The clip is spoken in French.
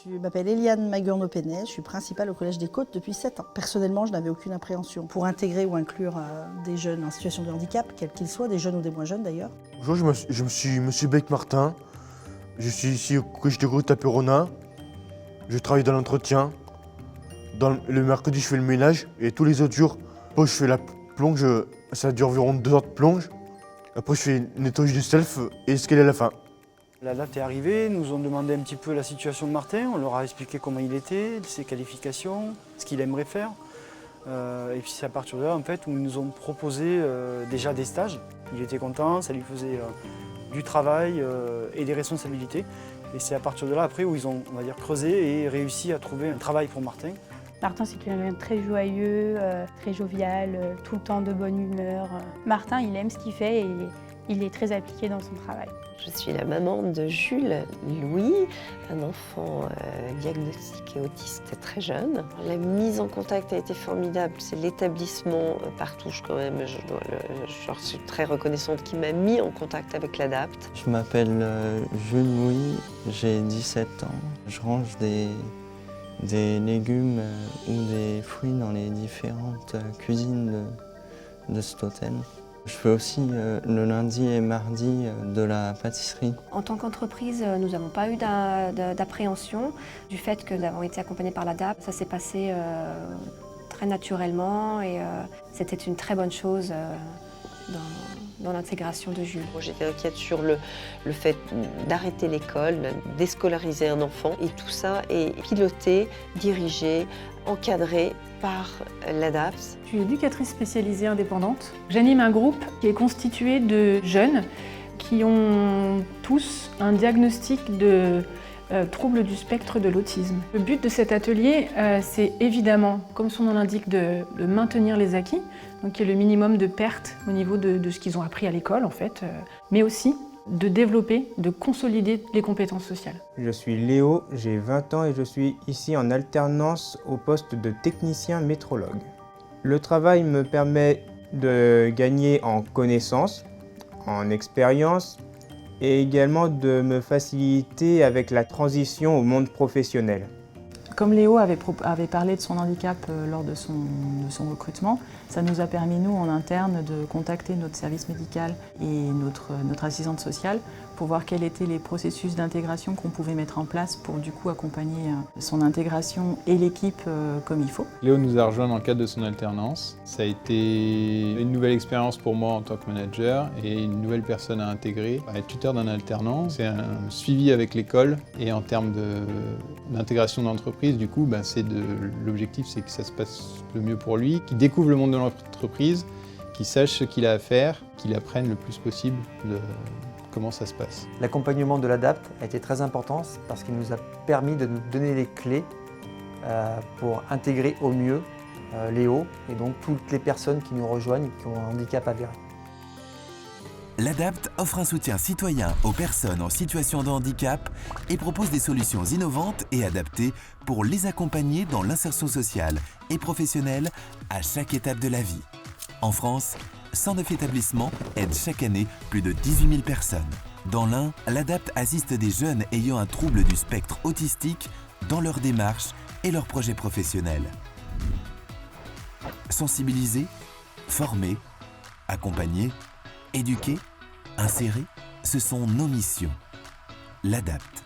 Je m'appelle Eliane Maguerneau-Pénet, je suis principale au Collège des Côtes depuis 7 ans. Personnellement, je n'avais aucune appréhension pour intégrer ou inclure des jeunes en situation de handicap, quels qu'ils soient, des jeunes ou des moins jeunes d'ailleurs. Bonjour, je me suis Monsieur Bec Martin. Je suis ici au Collège des Côtes à Perona. Je travaille dans l'entretien. Le mercredi, je fais le ménage et tous les autres jours, je fais la plonge. Ça dure environ 2 heures de plonge. Après, je fais le nettoyage du self et escalier à la fin. La date est arrivée, nous ont demandé un petit peu la situation de Martin, on leur a expliqué comment il était, ses qualifications, ce qu'il aimerait faire. Et puis c'est à partir de là en fait, où ils nous ont proposé déjà des stages. Il était content, ça lui faisait du travail et des responsabilités. Et c'est à partir de là après où ils ont, on va dire, creusé et réussi à trouver un travail pour Martin. Martin, c'est quelqu'un de très joyeux, très jovial, tout le temps de bonne humeur. Martin, il aime ce qu'il fait et il est très appliqué dans son travail. Je suis la maman de Jules Louis, un enfant diagnostiqué autiste très jeune. La mise en contact a été formidable, c'est l'établissement Partouche quand même, je suis très reconnaissante qui m'a mis en contact avec l'ADAPT. Je m'appelle Jules Louis, j'ai 17 ans. Je range des légumes ou des fruits dans les différentes cuisines de cet hôtel. Je fais aussi le lundi et mardi de la pâtisserie. En tant qu'entreprise, nous n'avons pas eu d'appréhension du fait que nous avons été accompagnés par l'ADAPT. Ça s'est passé très naturellement et c'était une très bonne chose dans l'intégration de Jules. J'étais inquiète sur le fait d'arrêter l'école, déscolariser un enfant et tout ça est piloté, dirigé, encadré par l'ADAPT. Je suis éducatrice spécialisée indépendante. J'anime un groupe qui est constitué de jeunes qui ont tous un diagnostic de trouble du spectre de l'autisme. Le but de cet atelier, c'est évidemment, comme son nom l'indique, de maintenir les acquis, donc qui est le minimum de pertes au niveau de ce qu'ils ont appris à l'école en fait, mais aussi de développer, de consolider les compétences sociales. Je suis Léo, j'ai 20 ans et je suis ici en alternance au poste de technicien métrologue. Le travail me permet de gagner en connaissances, en expérience et également de me faciliter avec la transition au monde professionnel. Comme Léo avait parlé de son handicap lors de son recrutement, ça nous a permis, nous, en interne, de contacter notre service médical et notre assistante sociale pour voir quels étaient les processus d'intégration qu'on pouvait mettre en place pour du coup accompagner son intégration et l'équipe comme il faut. Léo nous a rejoint dans le cadre de son alternance. Ça a été une nouvelle expérience pour moi en tant que manager et une nouvelle personne à intégrer. Être tuteur d'un alternant, c'est un suivi avec l'école et en termes d'intégration d'entreprise, du coup, l'objectif c'est que ça se passe le mieux pour lui, qu'il découvre le monde de l'entreprise, qu'il sache ce qu'il a à faire, qu'il apprenne le plus possible comment ça se passe. L'accompagnement de l'ADAPT a été très important parce qu'il nous a permis de nous donner les clés pour intégrer au mieux Léo et donc toutes les personnes qui nous rejoignent et qui ont un handicap avéré. L'ADAPT offre un soutien citoyen aux personnes en situation de handicap et propose des solutions innovantes et adaptées pour les accompagner dans l'insertion sociale et professionnelle à chaque étape de la vie. En France, 109 établissements aident chaque année plus de 18 000 personnes. Dans l'Ain, l'ADAPT assiste des jeunes ayant un trouble du spectre autistique dans leur démarche et leurs projets professionnels. Sensibiliser, former, accompagner, éduquer, insérer, ce sont nos missions. L'ADAPT.